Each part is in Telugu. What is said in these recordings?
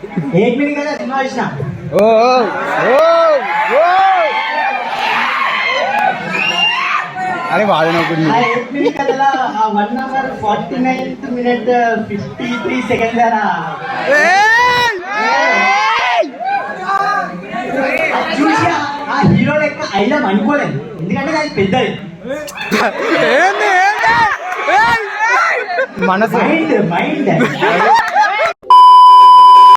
एक मिनट का सिनेमा చూసిన ఓ ఓ అరే వాడు నవ్వుకుంది ఆ 1 మినిట్ కదలా ఆ 1 అవర్ 49th మినిట్ 53 సెకండ్స్ అరా చూసి ఆ హీరో లెక్క ఐలం అనుకోలేదు ఎందుకంటే అది పెద్దది మనసు మైండ్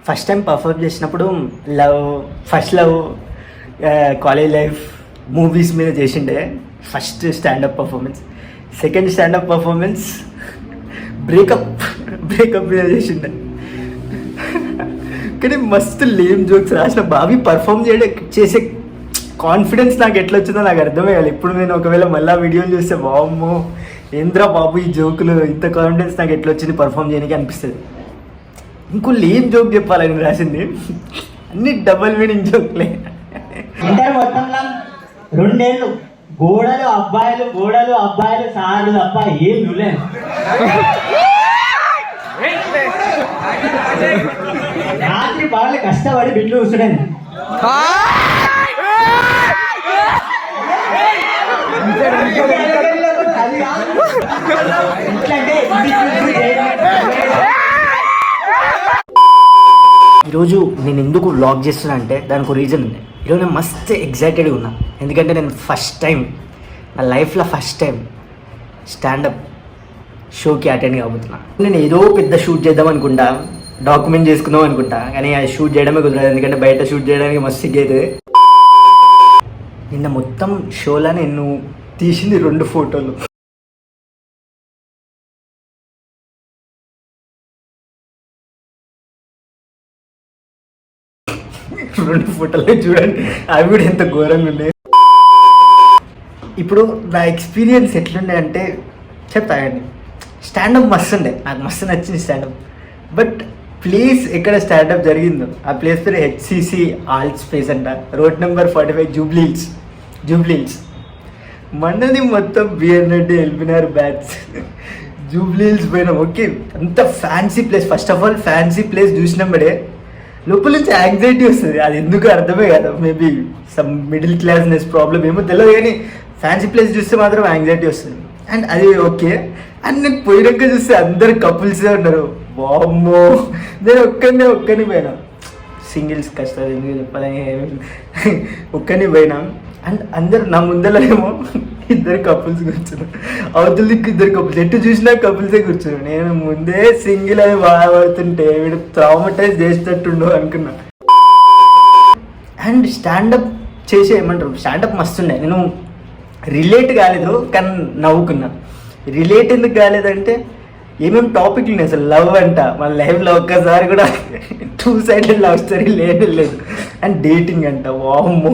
ఫస్ట్ టైం పర్ఫార్మ్ చేసినప్పుడు first love college life movies మీద చేసిండే first standup performance. Second standup performance breakup మీద చేసిండే. కానీ మస్తు లేమ్ జోక్స్ రాసిన బాబీ పర్ఫామ్ చేసే కాన్ఫిడెన్స్ నాకు ఎట్లా వచ్చిందో నాకు అర్థమయ్యాలి. ఇప్పుడు నేను ఒకవేళ మళ్ళీ వీడియోలు చూస్తే బామ్మో ఏంద్రా బాబు ఈ జోకులు, ఇంత కాన్ఫిడెన్స్ నాకు ఎట్లా వచ్చింది పర్ఫామ్ చేయడానికి అనిపిస్తుంది. ఇంకో లేం జోక్ చెప్పాలని రాసింది, అన్ని డబల్ మీనింగ్ జోక్లే. ఇంటర్ మొత్తంలో 2 ఏళ్ళు గోడలు అబ్బాయిలు సార్లు తప్ప ఏం చూడలేదు. రాత్రి బాగా కష్టపడి బిడ్లు కూర్చున్నాను. ఈరోజు నేను ఎందుకు వ్లాగ్ చేస్తున్నా అంటే దానికి ఒక రీజన్ ఉంది. ఈరోజు నేను మస్త్ ఎగ్జైటెడ్గా ఉన్నా, ఎందుకంటే నేను ఫస్ట్ టైం నా లైఫ్లో స్టాండప్ షోకి అటెండ్ కాబోతున్నా. నేను ఏదో పెద్ద షూట్ చేద్దాం అనుకుంటా, డాక్యుమెంట్ చేసుకుందాం అనుకుంటా, కానీ అది షూట్ చేయడమే కుదరదు, ఎందుకంటే బయట షూట్ చేయడానికి మస్తు సిగ్గైతుంది. నిన్న మొత్తం షోలో నేను తీసింది 2 ఫోటోలు. చూడండి అవి కూడా ఎంత ఘోరంగా ఉన్నాయి. ఇప్పుడు నా ఎక్స్పీరియన్స్ ఎట్లుండే అంటే చెప్తాయండి. స్టాండప్ మస్తు ఉండే, నాకు మస్తు నచ్చింది స్టాండప్. బట్ ప్లేస్ ఎక్కడ స్టాండప్ జరిగిందో ఆ ప్లేస్ పేరు HCC ఆల్ స్పేస్ అంట, రోడ్ నెంబర్ 45 జూబ్లీ హిల్స్. మనది మొత్తం BN ఎల్బినార్ బ్యాచ్ జూబ్లీ హిల్స్ పోయినాం. ఓకే, అంత fancy place. First of all fancy place చూసినప్పుడే లోపల నుంచి యాంగ్జైటీ వస్తుంది. అది ఎందుకు అర్థమే కదా, మేబీ సమ్ మిడిల్ క్లాస్నెస్ ప్రాబ్లం ఏమో తెలియదు, కానీ ఫ్యాన్సీ ప్లేస్ చూస్తే మాత్రం యాంగ్జైటీ వస్తుంది. అండ్ అది ఓకే. అండ్ నేను పోయినాక చూస్తే అందరు కపుల్సే ఉన్నారు. వామ్మో, నేను ఒక్కరిని పోయినా. సింగిల్స్ కష్టాలు ఎందుకు చెప్పాలని ఒక్కరిని పోయినా. అండ్ అందరు నా ముందరేమో 2 కపుల్స్ కూర్చున్నారు, అవతల దిక్కు 2 కపుల్స్, ఎటు చూసినా కపుల్సే కూర్చున్నారు. నేను ముందే సింగిల్ అని బాధపడుతుంటే వీడు ట్రామటైజ్ చేసేటట్టుండో అనుకున్నా. అండ్ స్టాండప్ ఏమంటారు, స్టాండప్ మస్తుండే. నేను రిలేట్ కాలేదు కానీ నవ్వుకున్నా. రిలేట్ ఎందుకు కాలేదంటే ఏమేమి టాపిక్లు ఉన్నాయి అసలు. లవ్ అంట, మన లైఫ్లో ఒక్కసారి కూడా 2 సైడెడ్ లవ్ స్టోరీ లేదు. అండ్ డేటింగ్ అంట, వామ్మో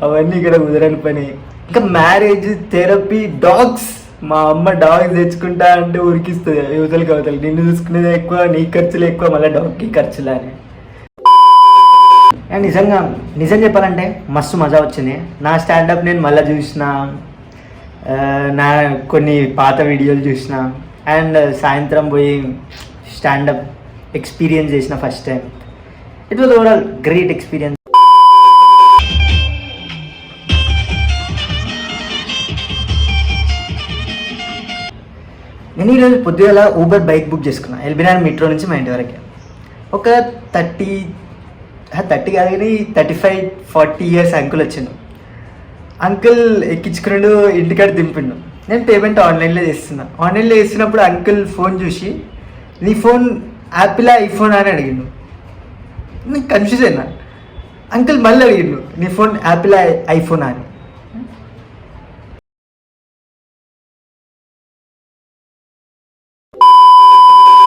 అవన్నీ ఇక్కడ కుదరని పని. ఇంకా మ్యారేజ్, థెరపీ, డాగ్స్. మా అమ్మ డాగ్స్ తెచ్చుకుంటా అంటే ఉరికిస్తుంది అవతలకి. నిన్ను చూసుకునేది ఎక్కువ, నీ ఖర్చులు ఎక్కువ, మళ్ళీ డాగ్కి ఖర్చులు అని. అండ్ నిజం చెప్పాలంటే మస్తు మజా వచ్చింది. నా స్టాండప్ నేను మళ్ళీ చూసిన, నా కొన్ని పాత వీడియోలు చూసిన. అండ్ సాయంత్రం పోయి స్టాండప్ ఎక్స్పీరియన్స్ చేసిన first time. It was overall great experience. నేను ఈరోజు పొద్దుగల ఊబర్ బైక్ బుక్ చేసుకున్నాను ఎల్బినార్ మెట్రో నుంచి మా ఇంటి వరకు. ఒక 30 కాదు కానీ 35-40 ఇయర్స్ అంకుల్ వచ్చిండు. అంకుల్ ఎక్కించుకున్నాడు, ఇంటికాడ దింపిండు. నేను పేమెంట్ ఆన్లైన్లో చేస్తున్నప్పుడు అంకుల్ ఫోన్ చూసి నీ ఫోన్ యాపిల్ ఐఫోన్ అని అడిగిండు. నేను కన్ఫ్యూజ్ అయినా. అంకుల్ మళ్ళీ అడిగిండు నీ ఫోన్ యాపిల్ ఐఫోన్ అని.